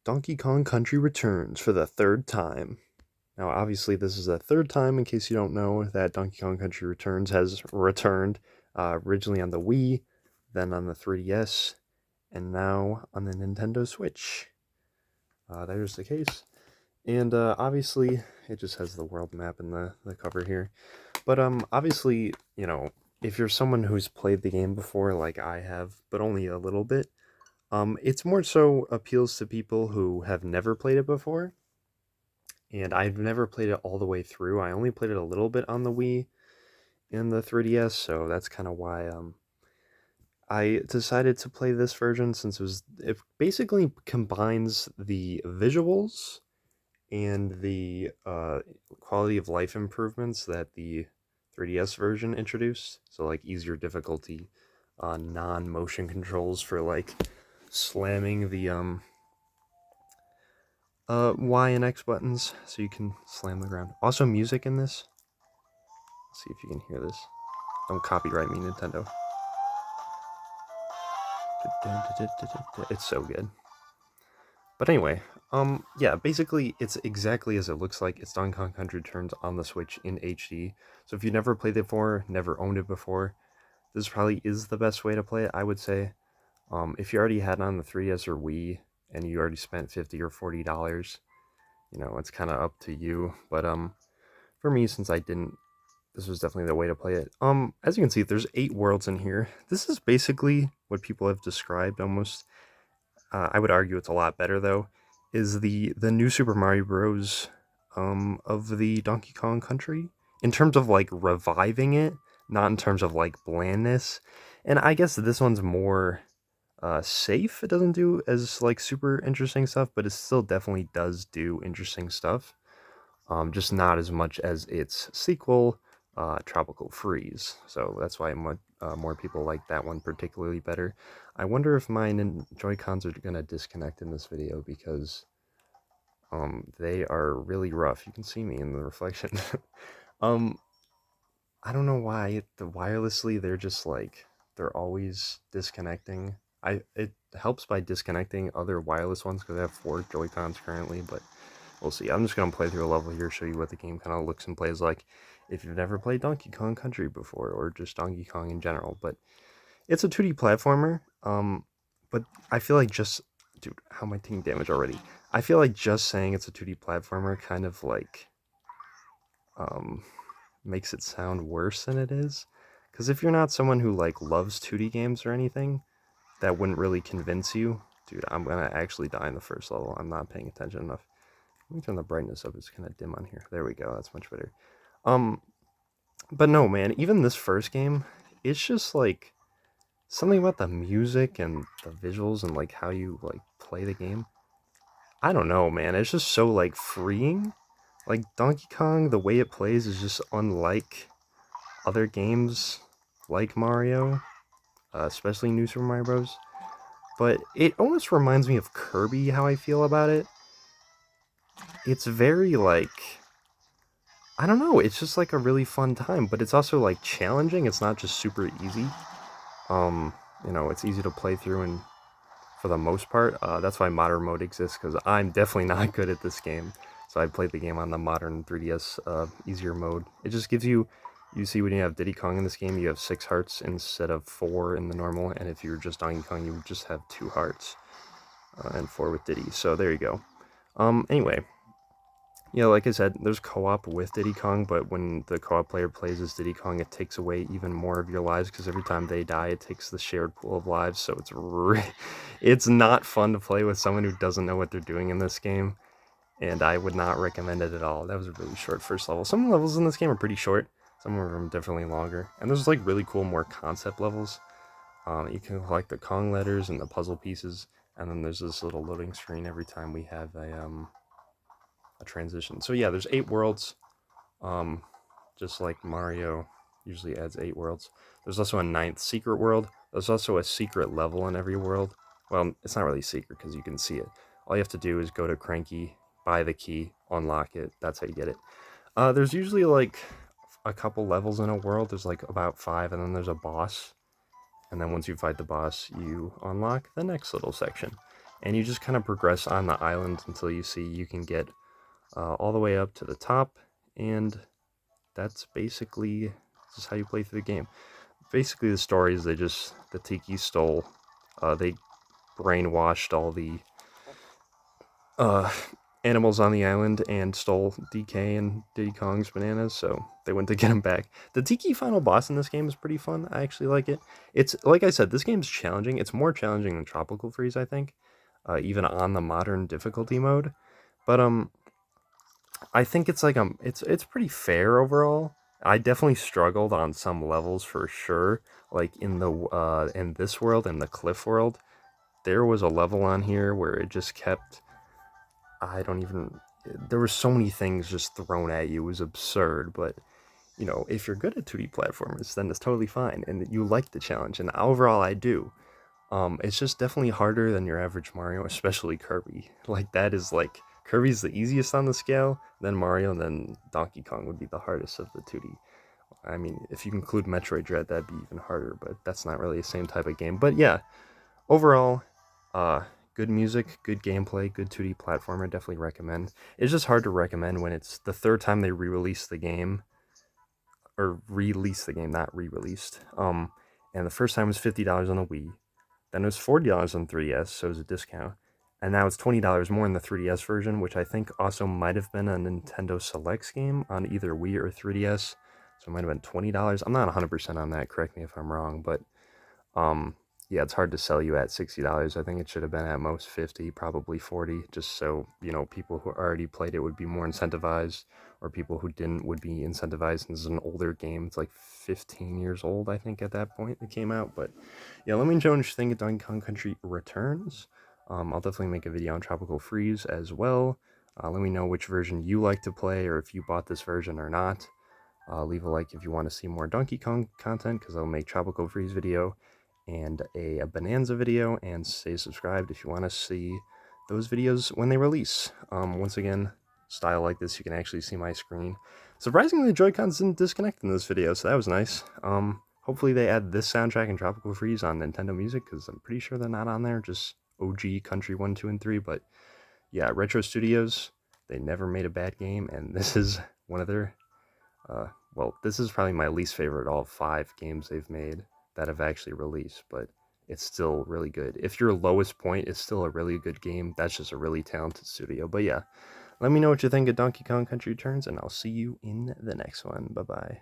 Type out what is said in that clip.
Donkey Kong Country returns for the third time. Now, obviously, this is the third time, in case you don't know, that Donkey Kong Country Returns has returned. Originally on the Wii, then on the 3DS, and now on the Nintendo Switch. There's the case. And obviously, it just has the world map in the cover here. But obviously, if you're someone who's played the game before, like I have, but only a little bit, it's more so appeals to people who have never played it before. And I've never played it all the way through. I only played it a little bit on the Wii and the 3DS, so that's kind of why I decided to play this version since it basically combines the visuals and the quality of life improvements that the 3DS version introduced. So like easier difficulty, non-motion controls for like slamming the Y and X buttons so you can slam the ground. Also music in this. Let's see if you can hear this. Don't copyright me, Nintendo. It's so good. But anyway, yeah, basically it's exactly as it looks like. It's Donkey Kong Country Returns on the Switch in HD. So if you never played it before, never owned it before, this probably is the best way to play it, I would say. If you already had it on the 3DS or Wii and you already spent $50 or $40, it's kind of up to you. But for me, since I didn't, this was definitely the way to play it. As you can see, there's 8 worlds in here. This is basically what people have described almost. I would argue it's a lot better though. Is the new Super Mario Bros. Of the Donkey Kong Country in terms of like reviving it, not in terms of like blandness. And I guess this one's more safe. It doesn't do as like super interesting stuff, but it still definitely does do interesting stuff. Just not as much as its sequel, Tropical Freeze. So that's why more people like that one particularly better. I wonder if mine Joy-Cons are gonna disconnect in this video because they are really rough. You can see me in the reflection. um, I don't know why the wirelessly they're just like they're always disconnecting. It helps by disconnecting other wireless ones because I have 4 Joy-Cons currently, but we'll see. I'm just gonna play through a level here, show you what the game kind of looks and plays like if you've never played Donkey Kong Country before or just Donkey Kong in general. But it's a 2D platformer. But I feel like just dude, how am I taking damage already? I feel like just saying it's a 2D platformer kind of like um makes it sound worse than it is. Because if you're not someone who like loves 2D games or anything, that wouldn't really convince you. Dude, I'm gonna actually die in the first level. I'm not paying attention enough. Let me turn the brightness up. It's kind of dim on here. There we go. That's much better. Um, but no, man. Even this first game, it's just like something about the music and the visuals and like how you like play the game. I don't know, man. It's just so like freeing. Like Donkey Kong, the way it plays is just unlike other games like Mario, especially New Super Mario Bros. But it almost reminds me of Kirby. How I feel about it. It's very like I don't know. It's just like a really fun time, but it's also like challenging. It's not just super easy. Um, it's easy to play through, and for the most part, that's why modern mode exists because I'm definitely not good at this game. So I played the game on the modern 3DS easier mode. It just gives you, you see when you have Diddy Kong in this game, you have 6 hearts instead of 4 in the normal, and if you're just Donkey Kong, you would just have 2 hearts and 4 with Diddy. So there you go. Anyway, yeah, like I said, there's co-op with Diddy Kong, but when the co-op player plays as Diddy Kong, it takes away even more of your lives because every time they die, it takes the shared pool of lives. So it's not fun to play with someone who doesn't know what they're doing in this game, and I would not recommend it at all. That was a really short first level. Some levels in this game are pretty short. Some of them definitely longer, and there's like really cool, more concept levels. You can collect the Kong letters and the puzzle pieces, and then there's this little loading screen every time we have a transition. So yeah, there's 8 worlds. Um, just like Mario usually adds 8 worlds. There's also a ninth secret world. There's also a secret level in every world. Well, it's not really secret because you can see it. All you have to do is go to Cranky, buy the key, unlock it. That's how you get it. There's usually like a couple levels in a world. There's like about 5, and then there's a boss. And then once you fight the boss, you unlock the next little section. and you just kind of progress on the island until you see you can get all the way up to the top, and that's basically just how you play through the game. Basically, the story is the Tiki stole, they brainwashed all the uh, animals on the island and stole DK and Diddy Kong's bananas, so they went to get him back. The Tiki final boss in this game is pretty fun. I actually like it. It's like I said, this game's challenging. It's more challenging than Tropical Freeze, I think, even on the modern difficulty mode. But I think it's pretty fair overall. I definitely struggled on some levels for sure. Like in this world, in the cliff world, there was a level on here where it just kept I don't even. There were so many things just thrown at you. It was absurd. But if you're good at 2D platformers, then it's totally fine, and you like the challenge. And overall, I do. It's just definitely harder than your average Mario, especially Kirby. Like that is like Kirby's the easiest on the scale. Then Mario, and then Donkey Kong would be the hardest of the 2D. I mean, if you include Metroid Dread, that'd be even harder. But that's not really the same type of game. But yeah, overall, uh, good music, good gameplay, good 2D platformer. Definitely recommend. It's just hard to recommend when it's the third time they re-release the game, or release the game, not re-released. And the first time was $50 on the Wii. Then it was $40 on 3DS, so it was a discount. And now it's $20 more in the 3DS version, which I think also might have been a Nintendo Selects game on either Wii or 3DS. So it might have been $20. I'm not 100% on that. Correct me if I'm wrong, but um, yeah, it's hard to sell you at $60. I think it should have been at most 50, probably 40, just so people who already played it would be more incentivized, or people who didn't would be incentivized. And this is an older game; it's like 15 years old, I think, at that point it came out. But yeah, let me know what you think of Donkey Kong Country Returns. I'll definitely make a video on Tropical Freeze as well. Let me know which version you like to play, or if you bought this version or not. Leave a like if you want to see more Donkey Kong content, because I'll make Tropical Freeze video and a Bonanza video, and stay subscribed if you want to see those videos when they release. Once again, style like this, you can actually see my screen. Surprisingly, the Joy-Cons didn't disconnect in this video, so that was nice. Hopefully they add this soundtrack and Tropical Freeze on Nintendo Music, because I'm pretty sure they're not on there, just OG Country 1, 2, and 3, but yeah, Retro Studios, they never made a bad game, and this is one of their this is probably my least favorite of all 5 games they've made that have actually released, but it's still really good. If your lowest point is still a really good game, that's just a really talented studio. But yeah, let me know what you think of Donkey Kong Country Returns, and I'll see you in the next one. Bye bye.